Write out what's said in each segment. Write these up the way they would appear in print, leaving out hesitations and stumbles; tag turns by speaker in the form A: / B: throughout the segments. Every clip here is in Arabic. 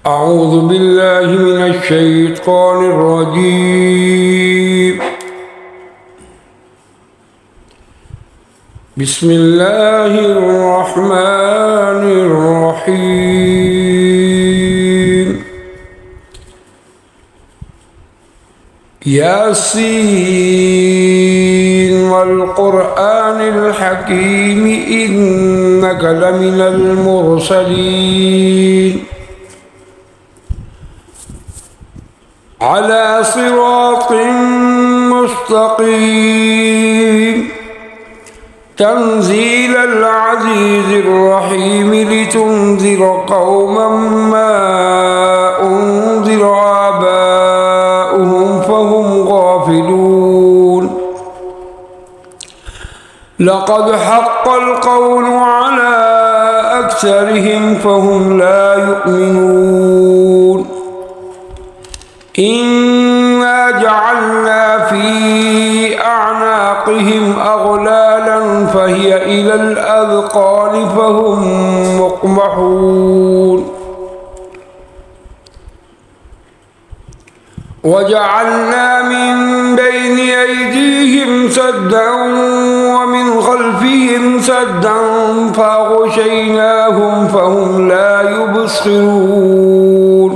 A: أعوذ بالله من الشيطان الرجيم. بسم الله الرحمن الرحيم. ياسين والقرآن الحكيم إنك لمن المرسلين على صراط مستقيم تنزيل العزيز الرحيم لتنذر قوما ما أنذر آباؤهم فهم غافلون. لقد حق القول على أكثرهم فهم لا يؤمنون. إنا جعلنا في أعناقهم أغلالا فهي إلى الأذقان فهم مقمحون. وجعلنا من بين أيديهم سدا ومن خلفهم سدا فأغشيناهم فهم لا يبصرون.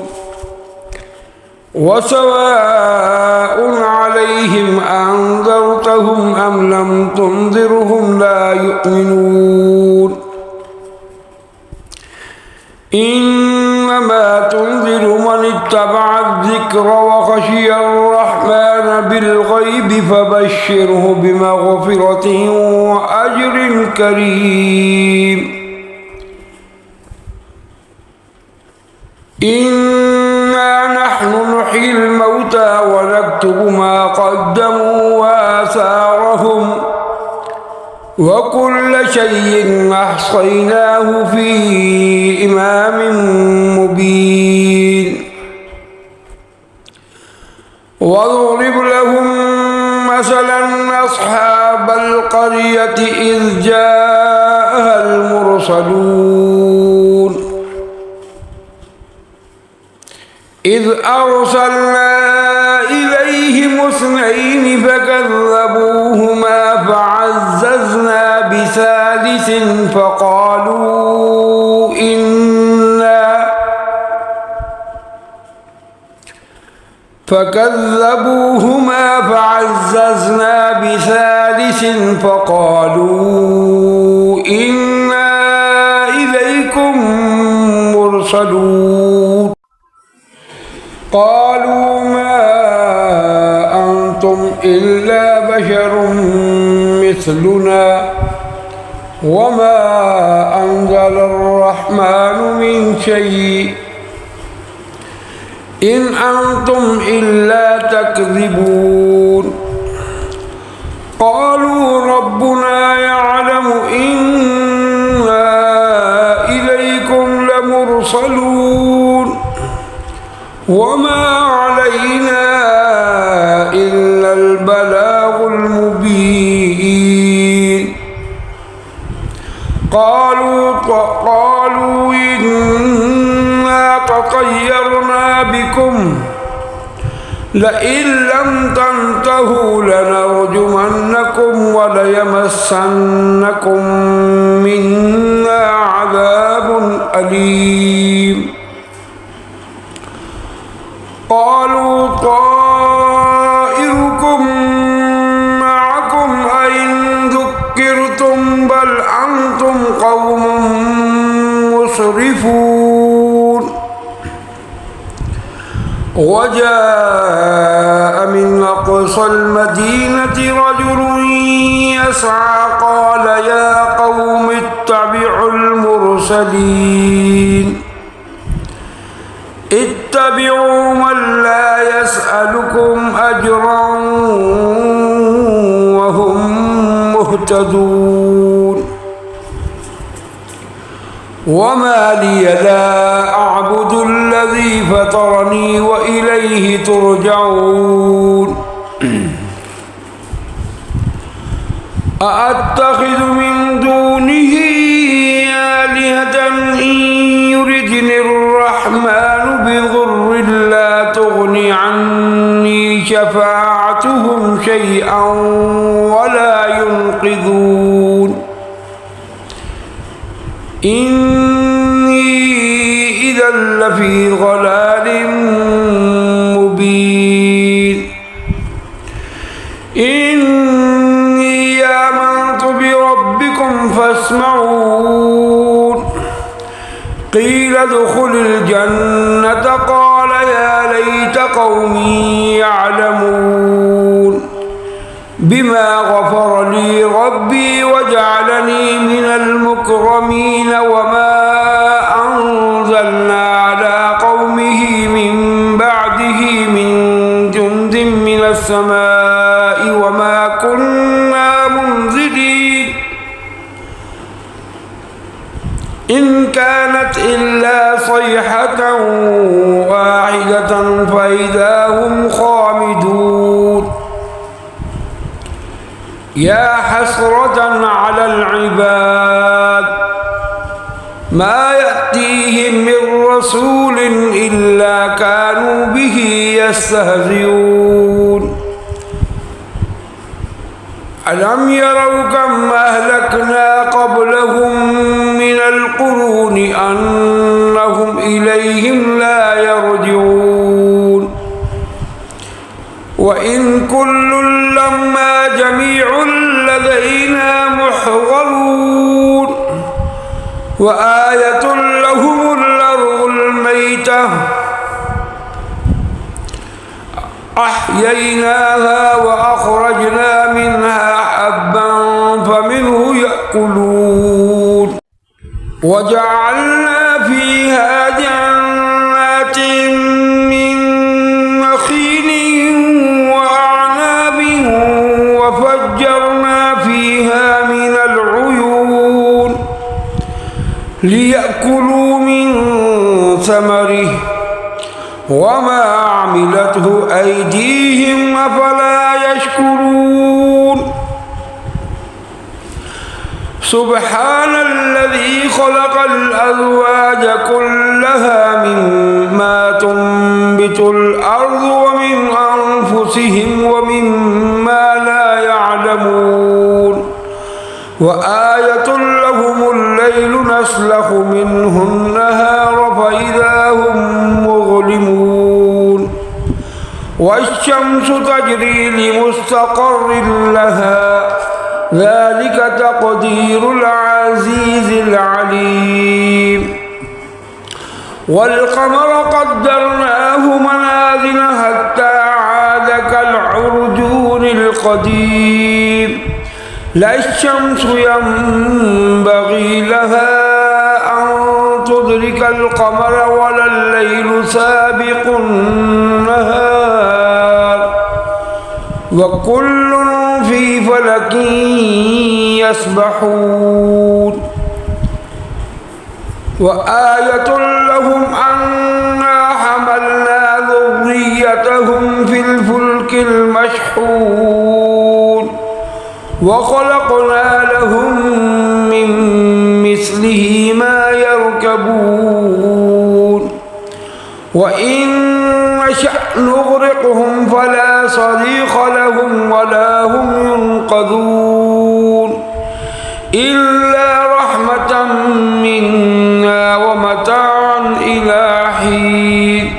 A: وسواء عليهم أنذرتهم أم لم تنذرهم لا يؤمنون. إنما تنذر من اتبع الذكر وخشي الرحمن بالغيب فبشره بمغفرة وأجر كريم. إنا نحن نحيي الموتى ونكتب ما قدموا وآثارهم وكل شيء أحصيناه في إمام مبين. واضرب لهم مثلا أصحاب القرية إذ جاءها المرسلون إذ أرسلنا إليهم اثنين فكذبوهما فعززنا بثالث فقالوا إنا إليكم مرسلون. قالوا ما أنتم إلا بشر مثلنا وما أنزل الرحمن من شيء إن أنتم إلا تكذبون. قالوا ربنا يعلم إنا إليكم لمرسلون وما علينا إلا البلاغ المبين. قالوا إنا تطيرنا بكم لئن لم تنتهوا لنرجمنكم وليمسنكم منا عذاب أليم. قالوا طائركم معكم أئن ذكرتم بل أنتم قوم مسرفون. وجاء من أقصى المدينة رجل يسعى قال يا قوم اتبعوا المرسلين اتبعوا من لا يسألكم أجرا وهم مهتدون. وما لي لا أعبد الذي فطرني وإليه ترجعون. أأتخذ من دونه آلهة إن يردني الرحمن شيئا ولا ينقذون إني إذا لفي ضلال مبين إني آمنت بربكم فاسمعون قيل ادخل الجنة قال يا ليت قومي يعلمون بما غفر لي ربي وجعلني من المكرمين وما أنزلنا على قومه من بعده من جند من السماء وما كنا منزلين إن كانت إلا صيحة واحدة فإذا هم خامدون يا حسرة على العباد ما يأتيهم من رسول إلا كانوا به يستهزئون ألم يروا كم أهلكنا قبلهم من القرون أنهم إليهم لا يرجعون وإن كل لما جميع لدينا محضرون وآية لهم الأرض الميتة أحييناها وأخرجنا منها حبا فمنه يأكلون وجعلنا فيها جنات من نخيل وأعناب وفجرنا فيها من العيون ليأكلوا من ثمره وما عملته أيديهم أفلا يشكرون سبحان الذي خلق الأزواج كلها مما تنبت الأرض ومن أنفسهم ومما لا يعلمون وآية لهم الليل نسلخ منه النهار فإذا هم مظلمون والشمس تجري لمستقر لها ذلك تقدير العزيز العليم والقمر قدرناه منازل حتى عاد كالعرجون القديم لا الشمس ينبغي لها أن تدرك القمر ولا الليل سابق النهار وكل في فلك يسبحون وآية لهم أنا حملنا ذريتهم في الفلك المشحون وخلقنا لهم من مثله ما يركبون وإن نشأ نغرقهم فلا صريخ لهم ولا هم ينقذون إلا رحمة منا ومتاعا إلى حين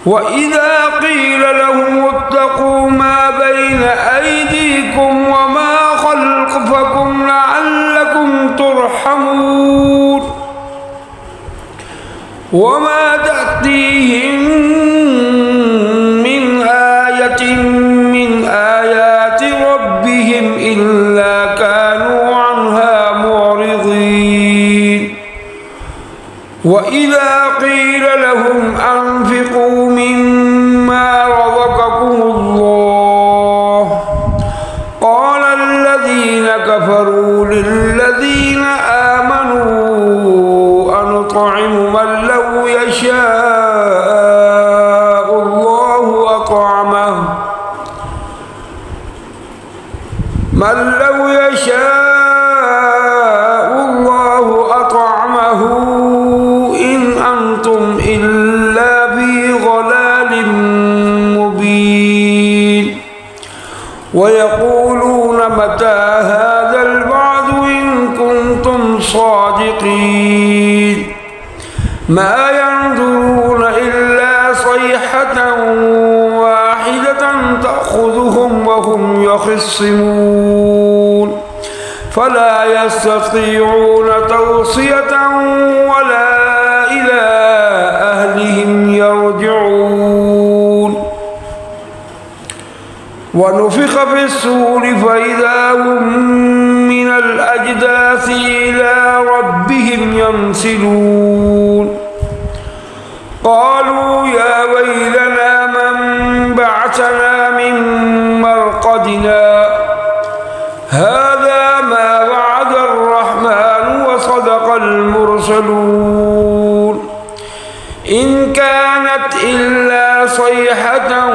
A: وإذا قيل لهم اتقوا ما بين أيديكم وما خلفكم لعلكم ترحمون وما تأتيهم من آية من آيات ربهم إلا كانوا عنها معرضين وإذا قيل لهم أنفقوا مما رزقكم الله قال الذين كفروا للذين آمنوا أنطعم من لو يشاء الله أطعمه إن أنتم إلا في ضلال ما ينظرون إلا صيحة واحدة تأخذهم وهم يخصمون فلا يستطيعون توصية ولا إلى أهلهم يرجعون ونفخ في الصور فإذا هم من الأجداث إلى ربهم ينسلون قالوا يا ويلنا من بعثنا من مرقدنا هذا ما وعد الرحمن وصدق المرسلون إن كانت إلا صيحة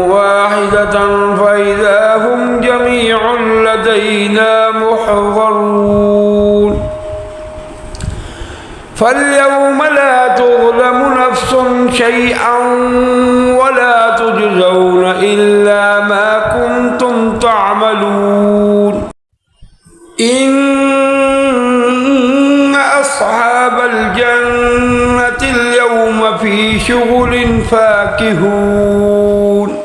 A: واحدة فإذا هم جميع لدينا محضرون فاليوم لا تظلم نفس شيئا ولا تجزون إلا ما كنتم تعملون إن أصحاب الجنة اليوم في شغل فاكهون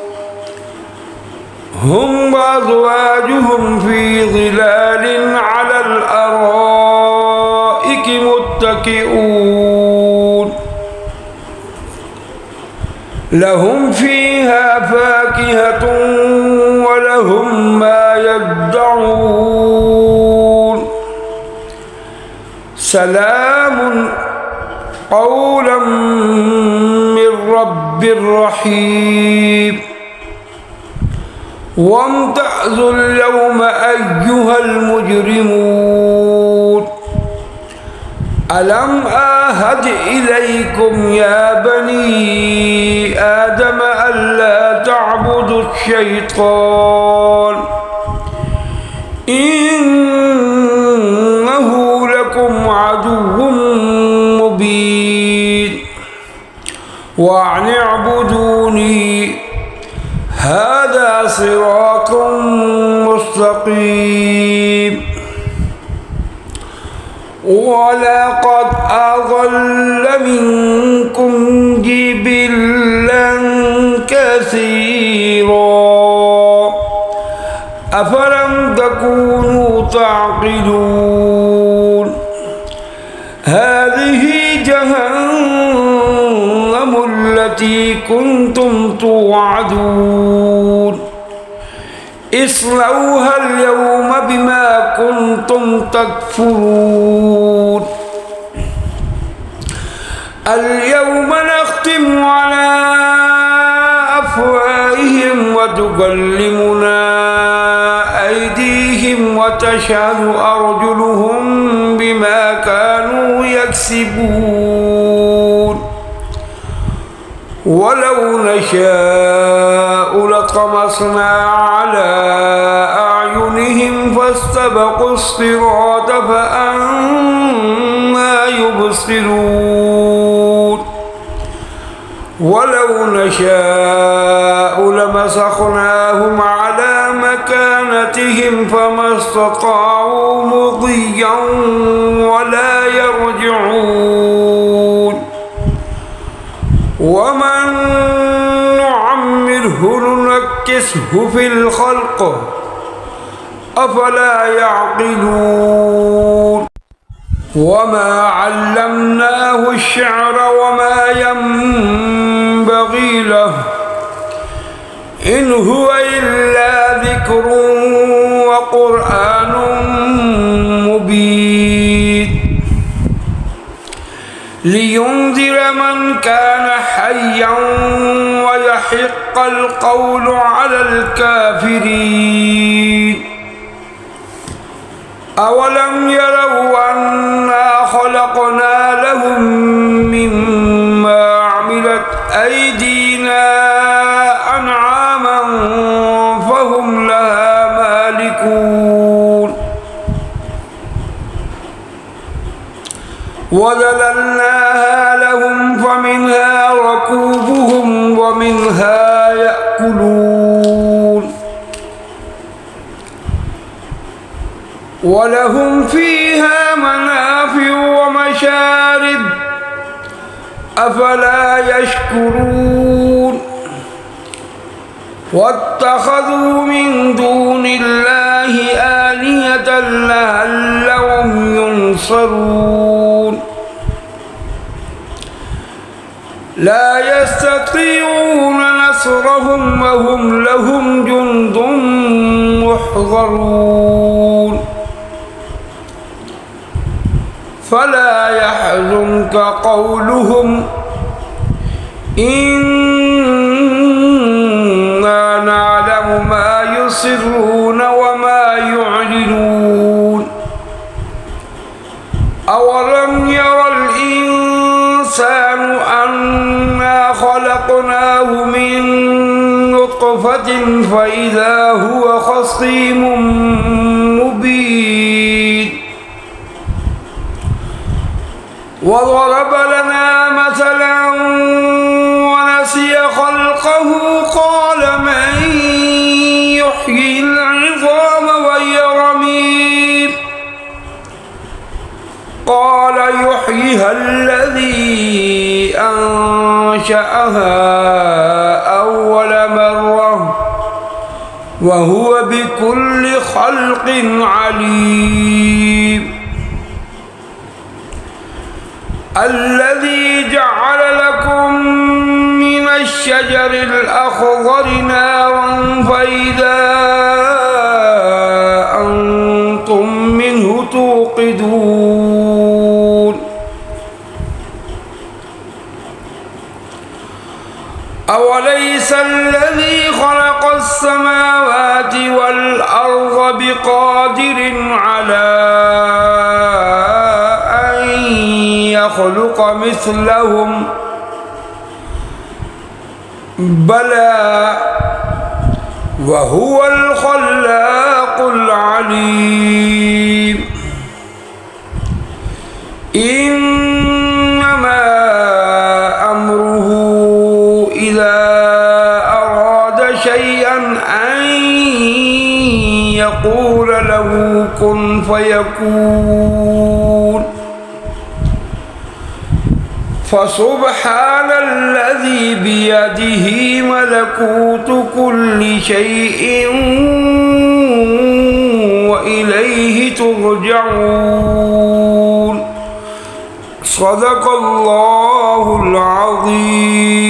A: هم وأزواجهم في ظلال على الأرائك متكئون لهم فيها فاكهة ولهم ما يدعون سلام قولا من رب رحيم وامتازوا اليوم أيها المجرمون ألم آهد إليكم يا بني آدم ألا تعبدوا الشيطان إنه لكم عدو مبين وأن اعبدوني هذا صراط مستقيم ولقد أضل منكم جبلا كثيرا أفلم تكونوا تعقلون هذه جهنم التي كنتم توعدون اصلوها اليوم بما كنتم تكفرون اليوم نختم على أفواههم وتكلمنا أيديهم وتشهد أرجلهم بما كانوا يكسبون ولو نشاء لطمسنا على أعينهم فاستبقوا الصراط فأنى يبصرون ولو نشاء لمسخناهم على مكانتهم فما استطاعوا مضيا ولا يرجعون ومن نعمره ننكسه في الخلق أفلا يعقلون وما علمناه الشعر وما ينبغي له إن هو إلا ذكر وقرآن مبين لينذر من كان حيا ويحق القول على الكافرين أولم يروا أنا خلقنا لهم مما عملت أيدينا أنعاما فهم لها مالكون وذللناها لهم فمنها ركوبهم ومنها يأكلون ولهم فيها منافع ومشارب أفلا يشكرون واتخذوا من دون الله آلهة لعلهم ينصرون لا يستطيعون نصرهم وهم لهم جند محضرون فلا يحزنك قولهم إنا نعلم ما يسرون وما يعلنون أولم ير الإنسان أنا خلقناه من نطفة فإذا هو خصيم مبين وضرب لنا مثلا ونسي خلقه قال من يحيي العظام وهي رميم قال يحييها الذي أنشأها أول مرة وهو بكل خلق عليم الذي جعل لكم من الشجر الأخضر نارا فإذا أنتم منه توقدون أوليس الذي خلق السماوات والأرض بقادر على يخلق مثلهم بلى وهو الخلاق العليم إنما أمره إذا أراد شيئا أن يقول له كن فيكون فسبحان الذي بيده ملكوت كل شيء وإليه ترجعون صدق الله العظيم.